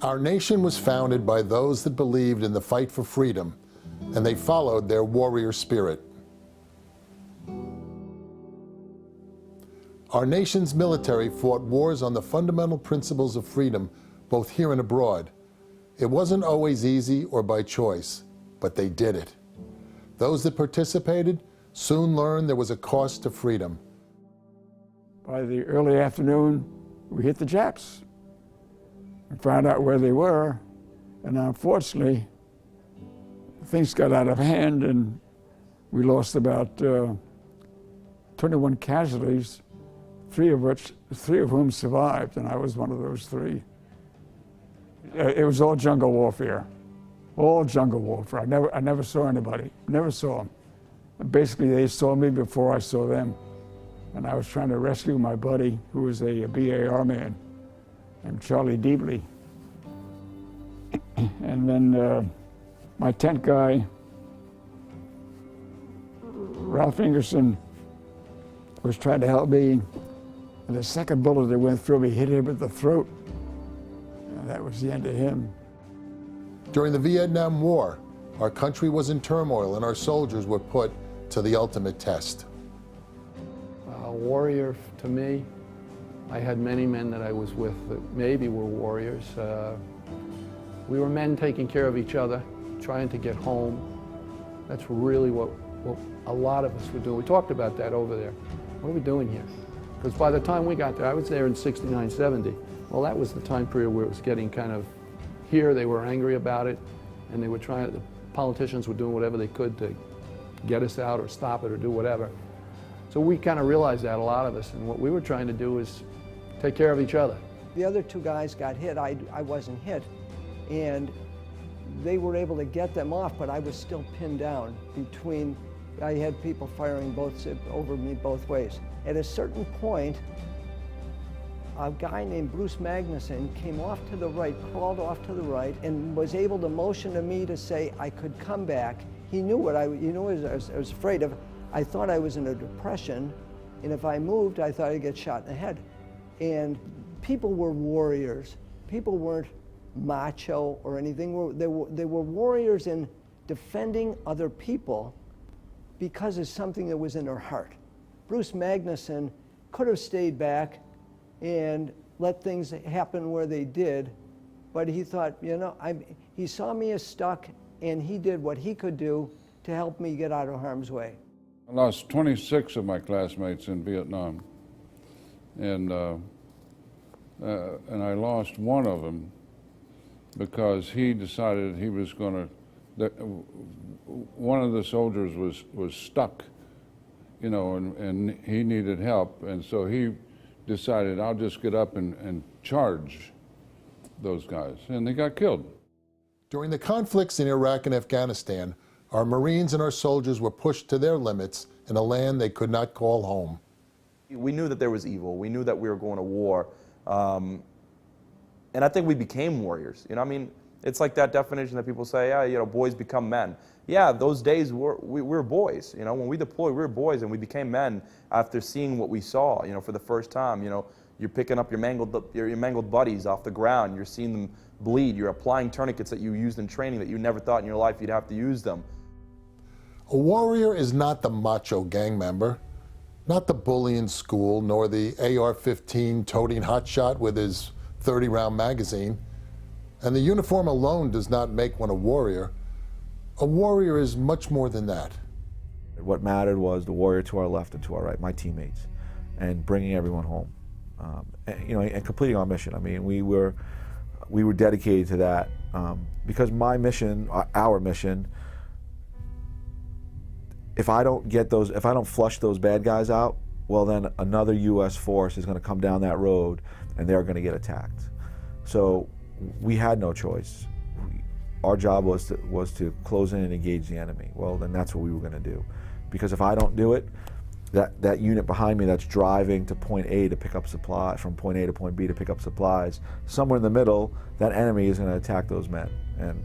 Our nation was founded by those that believed in the fight for freedom, and they followed their warrior spirit. Our nation's military fought wars on the fundamental principles of freedom, both here and abroad. It wasn't always easy or by choice, but they did it. Those that participated soon learned there was a cost to freedom. By the early afternoon, we hit the Japs and found out where they were, and unfortunately, things got out of hand and we lost about 21 casualties, three of whom survived, and I was one of those three. It was all jungle warfare, all jungle warfare. I never saw anybody, never saw them. Basically, they saw me before I saw them, and I was trying to rescue my buddy, who was a BAR man, named Charlie Deebley. And then my tent guy, Ralph Ingerson, was trying to help me, and the second bullet that went through me hit him at the throat, and that was the end of him. During the Vietnam War, our country was in turmoil and our soldiers were put to the ultimate test. A warrior to me, I had many men that I was with that maybe were warriors. We were men taking care of each other, trying to get home. That's really what a lot of us were doing. We talked about that over there. What are we doing here? Because by the time we got there, I was there in 69, 70. Well, that was the time period where it was getting kind of, here they were angry about it, and they were trying, the politicians were doing whatever they could to get us out or stop it or do whatever. So we kind of realized that, a lot of us, and what we were trying to do is take care of each other. The other two guys got hit. I wasn't hit, and they were able to get them off, but I was still pinned down between, I had people firing over me both ways. At a certain point, a guy named Bruce Magnuson came off to the right, crawled off to the right, and was able to motion to me to say I could come back. He knew what I was afraid of. I thought I was in a depression, and if I moved, I thought I'd get shot in the head. And people were warriors. People weren't macho or anything. They were warriors in defending other people because of something that was in their heart. Bruce Magnuson could have stayed back and let things happen where they did, but he thought, you know, he saw me as stuck, and he did what he could do to help me get out of harm's way. I lost 26 of my classmates in Vietnam, and I lost one of them because he decided he was going to, one of the soldiers was stuck, you know, and he needed help, and so he decided, I'll just get up and charge those guys, and they got killed. During the conflicts in Iraq and Afghanistan, our Marines and our soldiers were pushed to their limits in a land they could not call home. We knew that there was evil. We knew that we were going to war. And I think we became warriors. You know, I mean, it's like that definition that people say, yeah, you know, boys become men. Yeah, those days we were boys. You know, when we deployed, we were boys, and we became men after seeing what we saw, you know, for the first time. You know, you're picking up your mangled buddies off the ground. You're seeing them bleed. You're applying tourniquets that you used in training that you never thought in your life you'd have to use them. A warrior is not the macho gang member, not the bully in school, nor the AR-15 toting hotshot with his 30-round magazine. And the uniform alone does not make one a warrior. A warrior is much more than that. What mattered was the warrior to our left and to our right, my teammates, and bringing everyone home, you know, and completing our mission. I mean, we were dedicated to that because my mission, our mission, if I don't flush those bad guys out, well, then another U.S. force is going to come down that road, and they're going to get attacked. So we had no choice. Our job was to close in and engage the enemy. Well, then that's what we were going to do, because if I don't do it, that unit behind me that's driving to point A to pick up supply, from point A to point B to pick up supplies, somewhere in the middle, that enemy is going to attack those men, and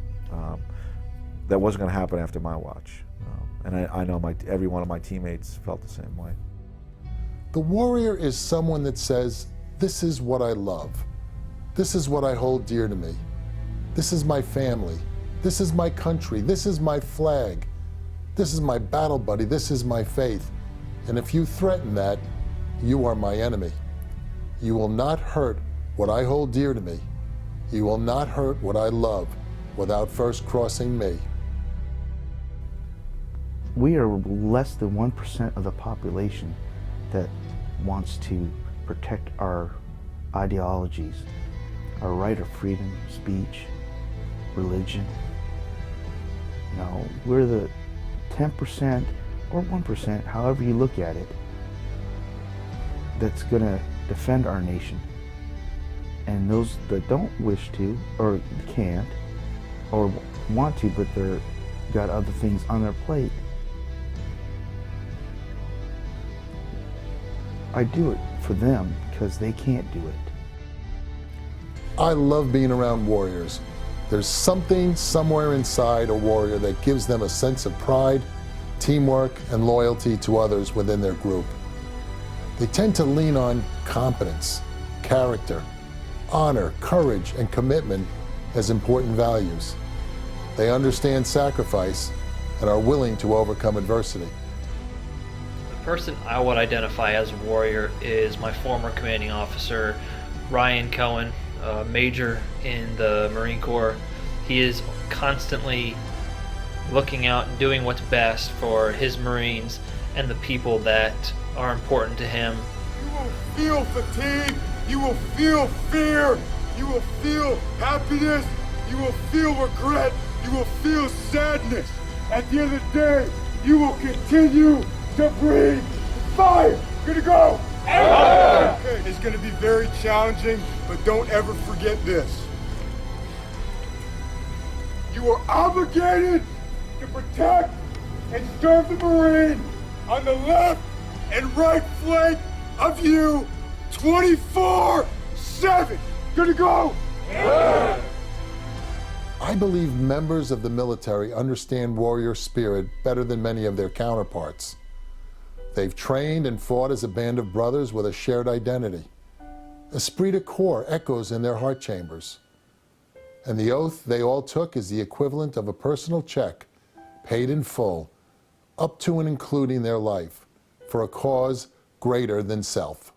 that wasn't going to happen after my watch. And I know every one of my teammates felt the same way. The warrior is someone that says, this is what I love. This is what I hold dear to me. This is my family. This is my country. This is my flag. This is my battle buddy. This is my faith. And if you threaten that, you are my enemy. You will not hurt what I hold dear to me. You will not hurt what I love without first crossing me. We are less than 1% of the population that wants to protect our ideologies, our right of freedom, speech, religion. You know, we're the 10% or 1%, however you look at it, that's going to defend our nation. And those that don't wish to, or can't, or want to, but they're got other things on their plate, I do it for them because they can't do it. I love being around warriors. There's something somewhere inside a warrior that gives them a sense of pride, teamwork, and loyalty to others within their group. They tend to lean on competence, character, honor, courage, and commitment as important values. They understand sacrifice and are willing to overcome adversity. The person I would identify as a warrior is my former commanding officer, Ryan Cohen, a major in the Marine Corps. He is constantly looking out and doing what's best for his Marines and the people that are important to him. You will feel fatigue, you will feel fear, you will feel happiness, you will feel regret, you will feel sadness. At the end of the day, you will continue to breathe fire. Good to go. Okay. It's going to be very challenging, but don't ever forget this. You are obligated to protect and serve the Marine on the left and right flank of you 24/7. Good to go. I believe members of the military understand warrior spirit better than many of their counterparts. They've trained and fought as a band of brothers with a shared identity. Esprit de corps echoes in their heart chambers. And the oath they all took is the equivalent of a personal check, paid in full, up to and including their life, for a cause greater than self.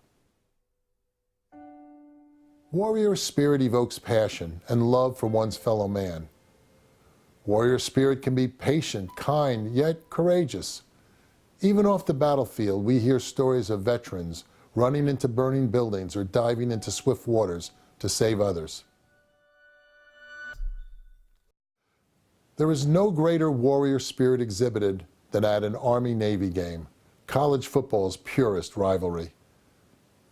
Warrior spirit evokes passion and love for one's fellow man. Warrior spirit can be patient, kind, yet courageous. Even off the battlefield, we hear stories of veterans running into burning buildings or diving into swift waters to save others. There is no greater warrior spirit exhibited than at an Army-Navy game, college football's purest rivalry.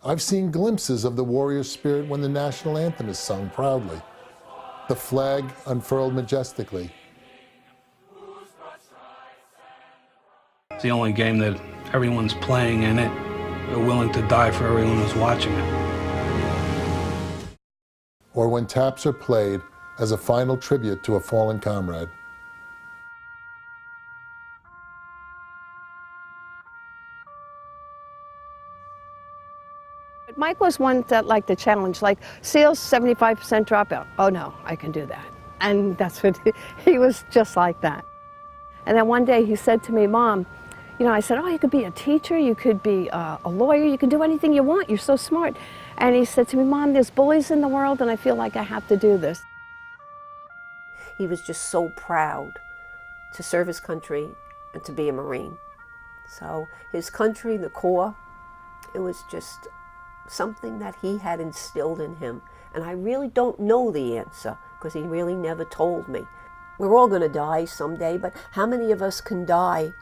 I've seen glimpses of the warrior spirit when the national anthem is sung proudly, the flag unfurled majestically. It's the only game that everyone's playing in it. They're willing to die for everyone who's watching it. Or when taps are played as a final tribute to a fallen comrade. Mike was one that liked the challenge, like SEALs 75% dropout. Oh no, I can do that. And that's what he was just like that. And then one day he said to me, Mom, you know, I said, oh, you could be a teacher, you could be a lawyer, you can do anything you want, you're so smart. And he said to me, Mom, there's bullies in the world and I feel like I have to do this. He was just so proud to serve his country and to be a Marine. So his country, the Corps, it was just something that he had instilled in him. And I really don't know the answer because he really never told me. We're all going to die someday, but how many of us can die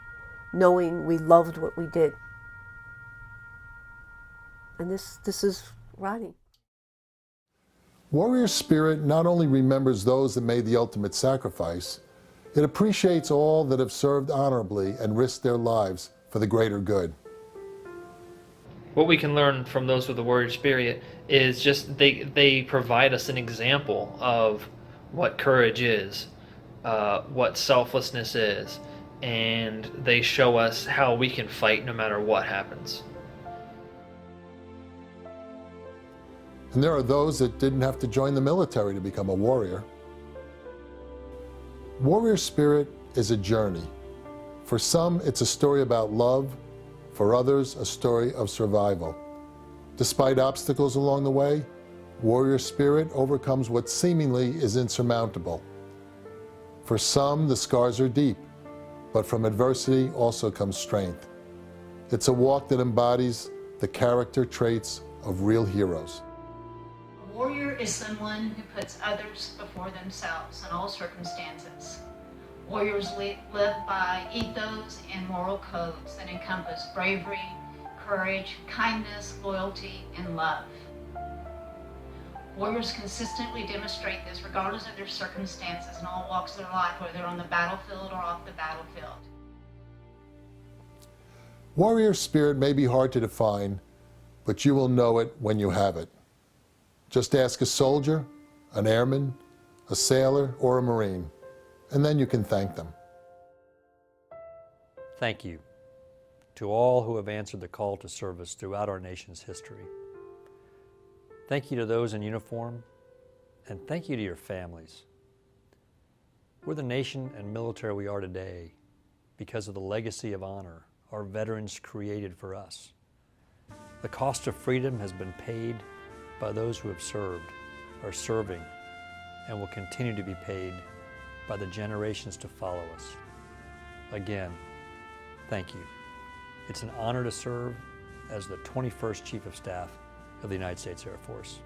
knowing we loved what we did? And this is Ronnie. Warrior spirit not only remembers those that made the ultimate sacrifice, it appreciates all that have served honorably and risked their lives for the greater good. What we can learn from those with the warrior spirit is just they provide us an example of what courage is, what selflessness is, and they show us how we can fight no matter what happens. And there are those that didn't have to join the military to become a warrior. Warrior spirit is a journey. For some, it's a story about love. For others, a story of survival. Despite obstacles along the way, warrior spirit overcomes what seemingly is insurmountable. For some, the scars are deep, but from adversity also comes strength. It's a walk that embodies the character traits of real heroes. A warrior is someone who puts others before themselves in all circumstances. Warriors live by ethos and moral codes that encompass bravery, courage, kindness, loyalty, and love. Warriors consistently demonstrate this regardless of their circumstances in all walks of their life, whether on the battlefield or off the battlefield. Warrior spirit may be hard to define, but you will know it when you have it. Just ask a soldier, an airman, a sailor, or a Marine, and then you can thank them. Thank you to all who have answered the call to service throughout our nation's history. Thank you to those in uniform, and thank you to your families. We're the nation and military we are today because of the legacy of honor our veterans created for us. The cost of freedom has been paid by those who have served, are serving, and will continue to be paid by the generations to follow us. Again, thank you. It's an honor to serve as the 21st Chief of Staff of the United States Air Force.